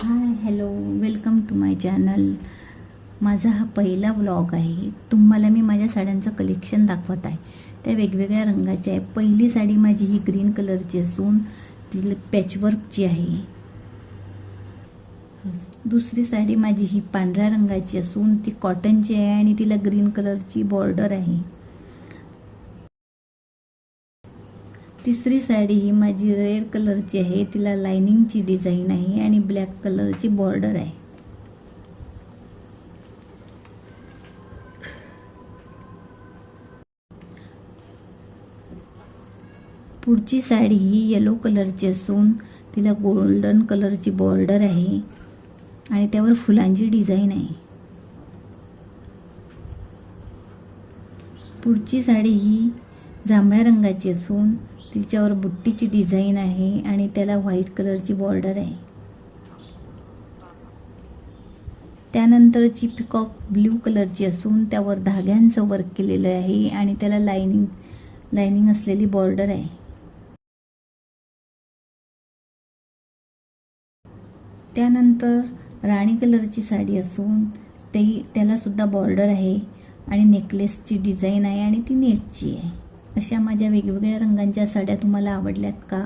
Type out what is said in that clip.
High hello welcome to my channel. माझा हा पहिला व्लॉग आहे. तुम्हाला मी माझ्या साड्यांचं कलेक्शन दाखवत आहे. त्या वेगवेगळ्या रंगाच्या आहे. पहिली साडी माझी ही ग्रीन कलरची असून ती पॅचवर्कची आहे. दुसरी साडी माझी ही पांढऱ्या रंगाची असून ती कॉटनची आहे आणि तिला ग्रीन कलरची बॉर्डर आहे. तिसरी साडी ही माझी रेड कलरची आहे. तिला लाइनिंगची डिझाईन आहे आणि ब्लॅक कलरची बॉर्डर आहे. पुढची साडी ही येलो कलरची असून तिला गोल्डन कलरची बॉर्डर आहे आणि त्यावर फुलांची डिझाईन आहे. पुढची साडी ही जांभळ्या रंगाची असून तिच्यावर बुट्टीची डिझाईन आहे आणि त्याला व्हाईट कलरची बॉर्डर आहे. त्यानंतरची पिकॉक ब्ल्यू कलरची असून त्यावर धाग्यांचं वर्क केलेलं आहे आणि त्याला लाइनिंग असलेली बॉर्डर आहे. त्यानंतर राणी कलरची साडी असून त्याला सुद्धा बॉर्डर आहे आणि नेकलेसची डिझाईन आहे आणि ती नेटची आहे. अशा माझ्या वेगवेगळ्या रंगांच्या साड्या तुम्हाला आवडल्यात का?